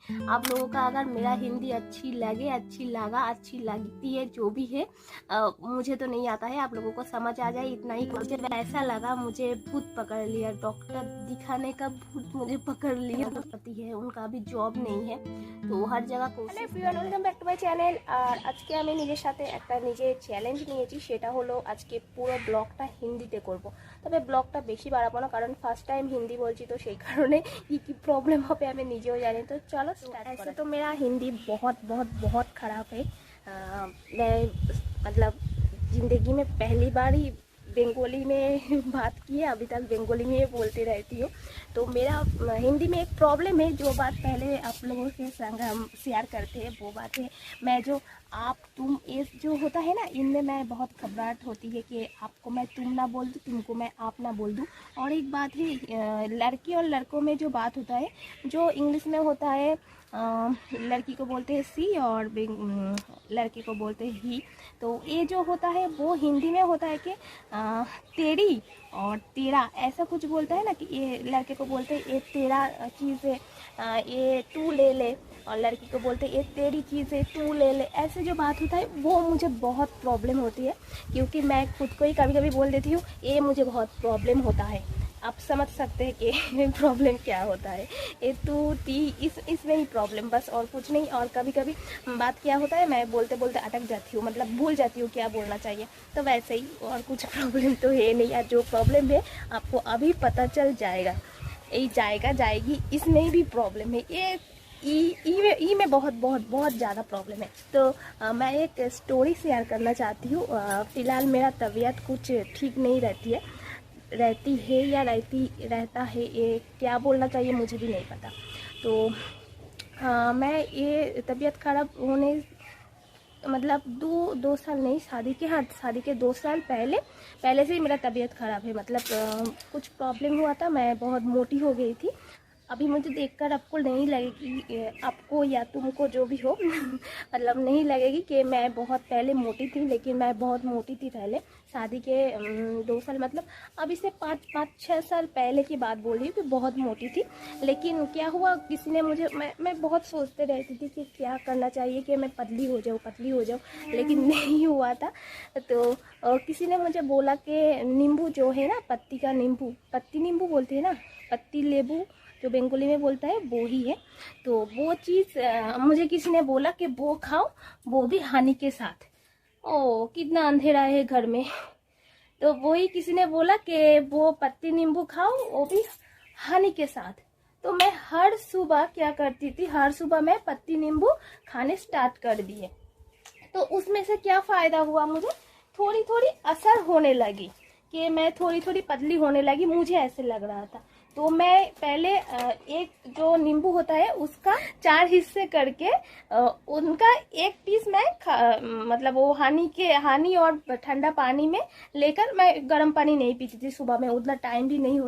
आप लोगों का अगर मेरा हिंदी अच्छी लगे, अच्छी लगा, अच्छी लगती है, जो भी है, मुझे तो नहीं आता है, आप लोगों को समझ आ जाए इतना ही। मुझे ऐसा लगा मुझे भूत पकड़ लिया, डॉक्टर दिखाने का भूत मुझे पकड़ लिया। पति है उनका अभी जॉब नहीं है, तो हर जगह hello everyone, welcome back to my channel. আর আজকে আমি নিজের সাথে একটা চ্যালেঞ্জ নিয়েছি, সেটা হলো আজকে পুরো ব্লগটা হিন্দিতে করব। তবে ব্লগটা বেশি বাড়াবো না, কারণ ফার্স্ট টাইম হিন্দি বলছি, তো সেই কারণে কি প্রবলেম হবে আমি নিজেও জানি। তো চলো স্টাर्ट करते हैं। तो मेरा हिंदी बहुत बहुत बहुत ख़राब है। मैं मतलब ज़िंदगी में पहली बार ही बंगाली में बात की है, अभी तक बंगाली में बोलती रहती हूँ। तो मेरा हिंदी में एक प्रॉब्लम है, जो बात पहले आप लोगों के संग हम शेयर करते हैं वो बात है, मैं जो आप तुम ये जो होता है ना, इनमें मैं बहुत घबराहट होती है कि आपको मैं तुम ना बोल दूँ, तुमको मैं आप ना बोल दूँ। और एक बात है, लड़की और लड़कों में जो बात होता है, जो इंग्लिश में होता है, लड़की को बोलते हैं सी और लड़के को बोलते हैं ही। तो ये जो होता है वो हिंदी में होता है कि तेरी और तेरा, ऐसा कुछ बोलता है ना, कि ये लड़के को बोलते हैं ये तेरा चीज़ है, ये तू ले ले, और लड़की को बोलते हैं ये तेरी चीज़ है तू ले ले। ऐसे जो बात होता है वो मुझे बहुत प्रॉब्लम होती है, क्योंकि मैं खुद को ही कभी कभी बोल देती हूँ, ये मुझे बहुत प्रॉब्लम होता है। आप समझ सकते हैं कि प्रॉब्लम क्या होता है, ये तू ती इसमें ही प्रॉब्लम, बस और कुछ नहीं। और कभी कभी बात क्या होता है, मैं बोलते बोलते अटक जाती हूँ, मतलब भूल जाती हूँ क्या बोलना चाहिए। तो वैसे ही, और कुछ प्रॉब्लम तो है नहीं यार। जो प्रॉब्लम है आपको अभी पता चल जाएगा, यही जाएगी, इसमें भी प्रॉब्लम है। ये ई में बहुत बहुत बहुत ज़्यादा प्रॉब्लम है। तो मैं एक स्टोरी शेयर करना चाहती हूँ। फ़िलहाल मेरा तबीयत कुछ ठीक नहीं रहती है या रहता है, ये क्या बोलना चाहिए मुझे भी नहीं पता। तो मैं ये तबीयत ख़राब होने मतलब दो साल नहीं, शादी के 2 साल पहले से ही मेरा तबीयत ख़राब है। मतलब कुछ प्रॉब्लम हुआ था, मैं बहुत मोटी हो गई थी। अभी मुझे देखकर आपको नहीं लगेगी, आपको या तुमको जो भी हो मतलब नहीं लगेगी कि मैं बहुत पहले मोटी थी, लेकिन मैं बहुत मोटी थी पहले। शादी के 2 साल मतलब अभी से 5-6 साल पहले की बात बोल रही हूँ कि बहुत मोटी थी। लेकिन क्या हुआ, किसी ने मुझे, मैं बहुत सोचते रहती थी कि क्या करना चाहिए कि मैं पतली हो जाऊँ, लेकिन नहीं हुआ था। तो किसी ने मुझे बोला कि नींबू जो है ना, पत्ती नींबू बोलते हैं ना, पत्ती नींबू जो बंगाली में बोलता है वो ही है। तो वो चीज़ मुझे किसी ने बोला कि वो खाओ, वो भी हनी के साथ। ओ कितना अंधेरा है घर में। तो वही किसी ने बोला कि वो पत्ती नींबू खाओ, वो भी हनी के साथ। तो मैं हर सुबह क्या करती थी, हर सुबह मैं पत्ती नींबू खाने स्टार्ट कर दिए। तो उसमें से क्या फ़ायदा हुआ, मुझे थोड़ी थोड़ी असर होने लगी कि मैं थोड़ी थोड़ी पतली होने लगी, मुझे ऐसे लग रहा था। तो मैं पहले एक जो नींबू होता है उसका 4 हिस्से करके उनका एक पीस मैं मतलब वो हानी और ठंडा पानी में लेकर, मैं गर्म पानी नहीं पीती थी सुबह में, उतना टाइम भी नहीं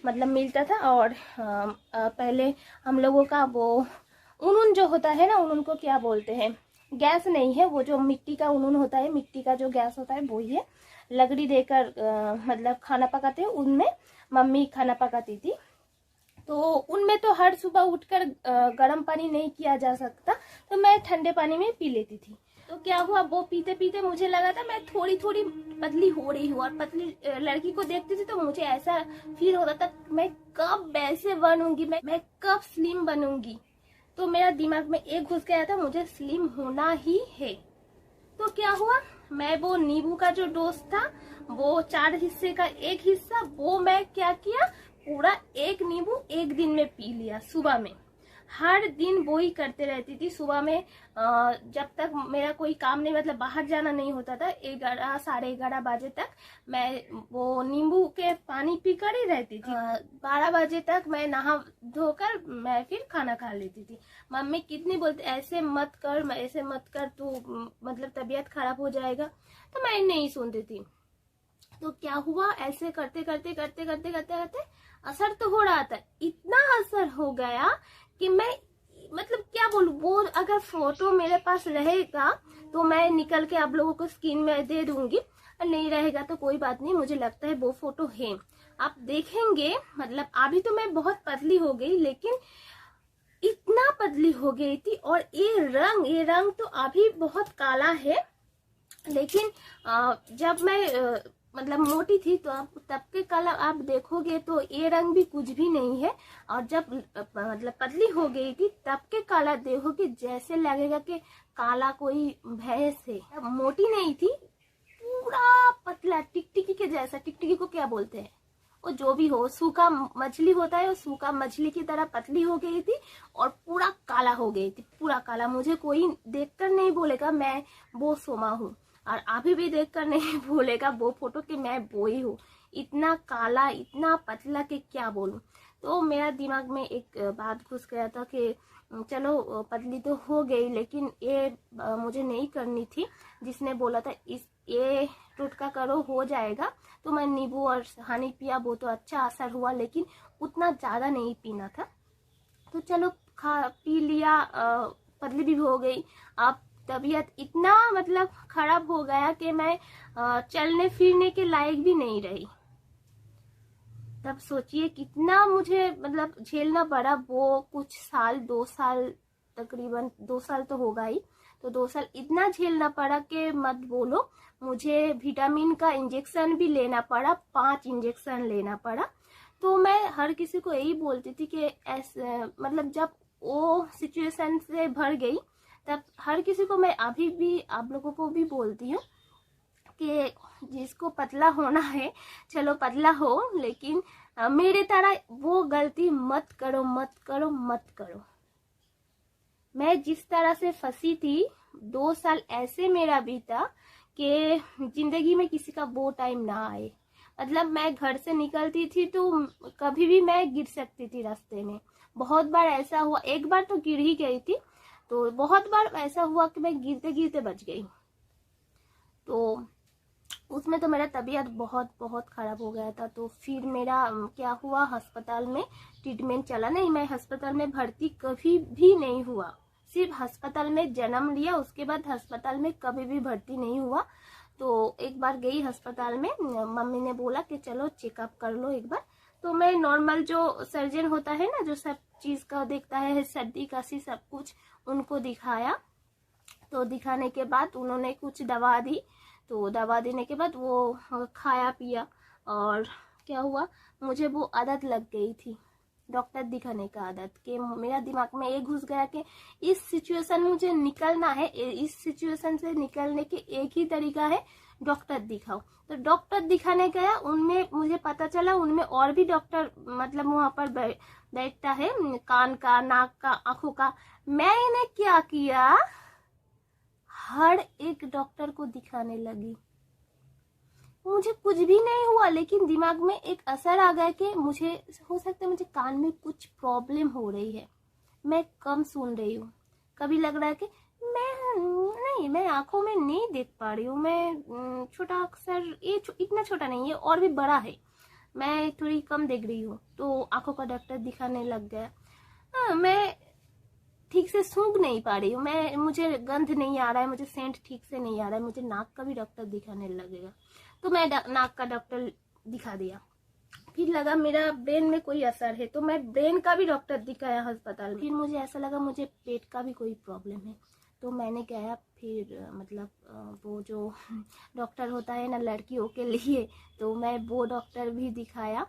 मतलब मिलता था। और पहले हम लोगों का वो उनुन जो होता है ना, उनुन को क्या बोलते हैं, गैस नहीं है, वो जो मिट्टी का उनुन होता है, मिट्टी का जो गैस होता है वो ही है। लकड़ी देकर मतलब खाना पकाते हैं, उनमें मम्मी खाना पकाती थी। तो उनमें तो हर सुबह उठकर गर्म पानी नहीं किया जा सकता, तो मैं ठंडे पानी में पी लेती थी। तो क्या हुआ, वो पीते पीते मुझे लगा था मैं थोड़ी थोड़ी पतली हो रही हूँ। और पतली लड़की को देखती थी तो मुझे ऐसा फील होता था, मैं कब वैसे बनूंगी, मैं कब स्लिम बनूंगी। तो मेरा दिमाग में एक घुस गया था, मुझे स्लिम होना ही है। तो क्या हुआ, मैं वो नींबू का जो डोज था, वो 4 हिस्से का एक हिस्सा, वो मैं क्या किया, पूरा एक नींबू एक दिन में पी लिया सुबह में। हर दिन वो ही करते रहती थी सुबह में, जब तक मेरा कोई काम नहीं, मतलब बाहर जाना नहीं होता था, 11-11:30 बजे तक मैं वो नींबू के पानी पीकर ही रहती थी। 12 बजे तक मैं नहा धोकर मैं फिर खाना खा लेती थी। मम्मी कितनी बोलती ऐसे मत कर तू, मतलब तबीयत खराब हो जाएगा, तो मैं नहीं सुनती थी। तो क्या हुआ, ऐसे करते करते असर तो हो रहा था, इतना असर हो गया कि मैं मतलब क्या बोलूं, वो अगर फोटो मेरे पास रहेगा तो मैं निकल के आप लोगों को स्क्रीन में दे दूंगी, और नहीं रहेगा तो कोई बात नहीं। मुझे लगता है वो फोटो है, आप देखेंगे। मतलब अभी तो मैं बहुत पतली हो गई, लेकिन इतना पतली हो गई थी। और ये रंग तो अभी बहुत काला है, लेकिन जब मैं मतलब मोटी थी तो आप तब के कलर आप देखोगे तो ये रंग भी कुछ भी नहीं है। और जब मतलब पतली हो गई थी तब के कलर देखोगे जैसे लगेगा कि काला कोई भैंस है। मोटी नहीं थी, पूरा पतला टिकटिकी के जैसा। टिकटिकी को क्या बोलते हैं, वो जो भी हो, सूखा मछली होता है, वो सूखा मछली की तरह पतली हो गई थी और पूरा काला हो गई थी, पूरा काला। मुझे कोई देखकर नहीं बोलेगा मैं वो सोमा हूँ, और अभी भी देखकर नहीं बोलेगा वो फोटो कि मैं वो ही हूँ। इतना काला, इतना पतला कि क्या बोलूं। तो मेरा दिमाग में एक बात घुस गया था कि चलो पतली तो हो गई, लेकिन ये मुझे नहीं करनी थी। जिसने बोला था ये टोटका करो हो जाएगा, तो मैं नींबू और हनी पिया, वो तो अच्छा असर हुआ, लेकिन उतना ज्यादा नहीं पीना था। तो चलो खा पी लिया, पतली भी हो गई। अब तबीयत इतना मतलब खराब हो गया कि मैं चलने फिरने के लायक भी नहीं रही। तब सोचिए कितना मुझे मतलब झेलना पड़ा वो कुछ साल, 2 साल, तकरीबन 2 साल तो होगा ही। तो 2 साल इतना झेलना पड़ा कि मत बोलो। मुझे विटामिन का इंजेक्शन भी लेना पड़ा, 5 इंजेक्शन लेना पड़ा। तो मैं हर किसी को यही बोलती थी कि ऐसे मतलब जब वो सिचुएशन से भर गई तब हर किसी को मैं अभी भी आप लोगों को भी बोलती हूँ कि जिसको पतला होना है चलो पतला हो, लेकिन मेरे तरह वो गलती मत करो, मत करो, मत करो। मैं जिस तरह से फंसी थी 2 साल ऐसे मेरा बीता कि जिंदगी में किसी का वो टाइम ना आए। मतलब मैं घर से निकलती थी तो कभी भी मैं गिर सकती थी रास्ते में। बहुत बार ऐसा हुआ, एक बार तो गिर ही गई थी, तो बहुत बार ऐसा हुआ कि मैं गिरते गिरते बच गई। तो उसमें तो मेरा तबीयत बहुत बहुत खराब हो गया था। तो फिर मेरा क्या हुआ, अस्पताल में ट्रीटमेंट चला। नहीं, मैं अस्पताल में भर्ती कभी भी नहीं हुआ, सिर्फ अस्पताल में जन्म लिया, उसके बाद अस्पताल में कभी भी भर्ती नहीं हुआ। तो एक बार गई अस्पताल में, मम्मी ने बोला कि चलो चेकअप कर लो एक बार। तो मैं नॉर्मल जो सर्जन होता है ना, जो सब चीज का देखता है, सर्दी खांसी सब कुछ, उनको दिखाया। तो दिखाने के बाद उन्होंने कुछ दवा दी। तो दवा देने के बाद वो खाया पिया, और क्या हुआ, मुझे वो आदत लग गई थी डॉक्टर दिखाने का आदत। कि मेरा दिमाग में ये घुस गया कि इस सिचुएशन में मुझे निकलना है, इस सिचुएशन से निकलने के एक ही तरीका है, डॉक्टर दिखाओ। तो डॉक्टर दिखाने गया, उनमें मुझे पता चला उनमें और भी डॉक्टर मतलब वहां पर बैठता है, कान का, नाक का, आंखों का। मैंने क्या किया, हर एक डॉक्टर को दिखाने लगी। मुझे कुछ भी नहीं हुआ, लेकिन दिमाग में एक असर आ गया कि मुझे हो सकता है मुझे कान में कुछ प्रॉब्लम हो रही है, मैं कम सुन रही हूँ। कभी लग रहा है कि मैं आंखों में नहीं देख पा रही हूँ, मैं छोटा अक्सर ये इतना छोटा नहीं है और भी बड़ा है, मैं थोड़ी कम देख रही हूँ। तो आंखों का डॉक्टर दिखाने लग गया। मैं ठीक से सूंघ नहीं पा रही हूँ, मुझे गंध नहीं आ रहा है, मुझे सेंट ठीक से नहीं आ रहा है, मुझे नाक का भी डॉक्टर दिखाने लगेगा। तो मैं नाक का डॉक्टर दिखा दिया। फिर लगा मेरा ब्रेन में कोई असर है, तो मैं ब्रेन का भी डॉक्टर दिखाया अस्पताल में। फिर मुझे ऐसा लगा मुझे पेट का भी कोई प्रॉब्लम है। तो मैंने गया फिर मतलब वो जो डॉक्टर होता है ना लड़कियों के लिए, तो मैं वो डॉक्टर भी दिखाया।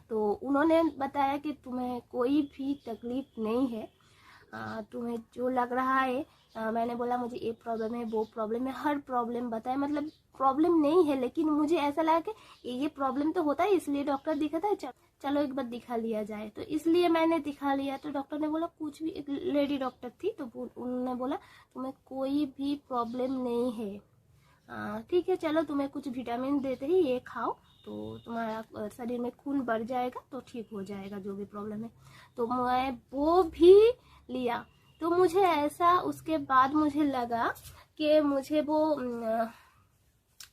तो उन्होंने बताया कि तुम्हें कोई भी तकलीफ नहीं है, तुम्हें जो लग रहा है। मैंने बोला मुझे ये प्रॉब्लम है, वो प्रॉब्लम है, हर प्रॉब्लम बताए। मतलब प्रॉब्लम नहीं है, लेकिन मुझे ऐसा लगा कि ये प्रॉब्लम तो होता है, इसलिए डॉक्टर दिखाता है, चलो एक बार दिखा लिया जाए। तो इसलिए मैंने दिखा लिया। तो डॉक्टर ने बोला कुछ भी, एक लेडी डॉक्टर थी, तो उन्होंने बोला तुम्हें कोई भी प्रॉब्लम नहीं है, ठीक है चलो तुम्हें कुछ विटामिन देते ही ये खाओ, तो तुम्हारा शरीर में खून बढ़ जाएगा तो ठीक हो जाएगा जो भी प्रॉब्लम है। तो मैं वो भी लिया। तो मुझे ऐसा उसके बाद मुझे लगा कि मुझे वो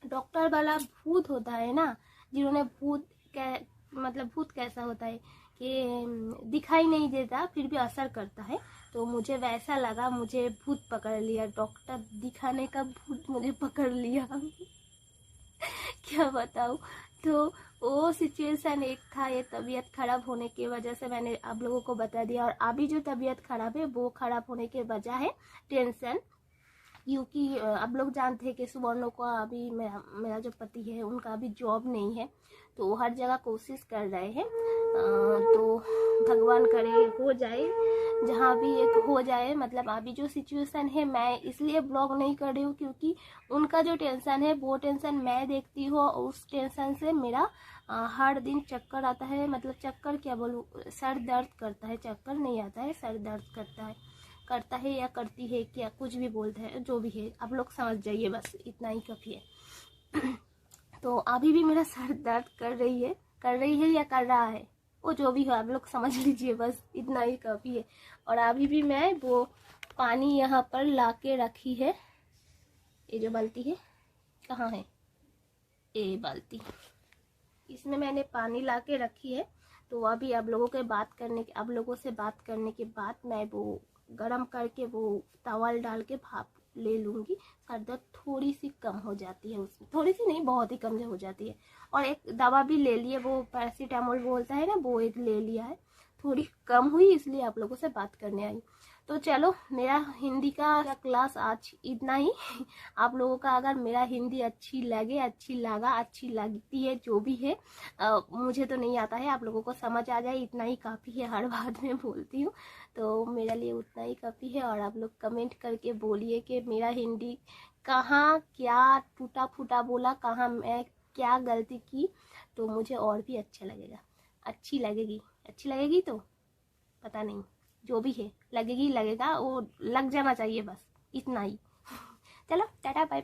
डॉक्टर वाला भूत होता है ना, जिन्होंने मतलब भूत कैसा होता है कि दिखाई नहीं देता फिर भी असर करता है, तो मुझे वैसा लगा, मुझे भूत पकड़ लिया, डॉक्टर दिखाने का भूत मुझे पकड़ लिया। क्या बताऊं। तो वो सिचुएशन एक था, ये तबीयत खराब होने की वजह से मैंने आप लोगों को बता दिया। और अभी जो तबीयत खराब है वो खराब होने की वजह है टेंशन, क्योंकि आप लोग जानते हैं कि सुवर्णों को अभी मेरा जो पति है उनका अभी जॉब नहीं है, तो वो हर जगह कोशिश कर रहे हैं। तो भगवान करे हो जाए, जहाँ भी एक हो जाए। मतलब अभी जो सिचुएशन है, मैं इसलिए ब्लॉग नहीं कर रही हूँ क्योंकि उनका जो टेंशन है वो टेंशन मैं देखती हूँ, और उस टेंशन से मेरा हर दिन चक्कर आता है। मतलब चक्कर क्या बोलूँ, सर दर्द करता है, चक्कर नहीं आता है, सर दर्द करता है या करती है, क्या कुछ भी बोलते हैं, जो भी है आप लोग समझ जाइए, बस इतना ही काफ़ी है। तो अभी भी मेरा सर दर्द कर रही है या कर रहा है, वो जो भी हो आप लोग समझ लीजिए, बस इतना ही काफ़ी है। और अभी भी मैं वो पानी यहाँ पर ला के रखी है, ये जो बाल्टी है, कहाँ है ये बाल्टी, इसमें मैंने पानी ला के रखी है। तो अभी आप लोगों से बात करने के बाद मैं वो गरम करके वो तवल डाल के भाप ले लूँगी। सर दर्द थोड़ी सी कम हो जाती है, उसमें थोड़ी सी नहीं, बहुत ही कम हो जाती है। और एक दवा भी ले लिए, वो पैरासीटामोल बोलता है ना, वो एक ले लिया है, थोड़ी कम हुई, इसलिए आप लोगों से बात करने आई। तो चलो, मेरा हिंदी का क्लास आज इतना ही। आप लोगों का अगर मेरा हिंदी अच्छी लगती है, जो भी है, मुझे तो नहीं आता है, आप लोगों को समझ आ जाए इतना ही काफ़ी है। हर बात में बोलती हूँ, तो मेरे लिए उतना ही काफ़ी है। और आप लोग कमेंट करके बोलिए कि मेरा हिंदी कहाँ क्या टूटा फूटा बोला, कहाँ मैं क्या गलती की, तो मुझे और भी अच्छा लगेगा। अच्छी लगेगी तो पता नहीं, जो भी है लगेगा, वो लग जाना चाहिए, बस इतना ही। चलो टाटा बाय बाय।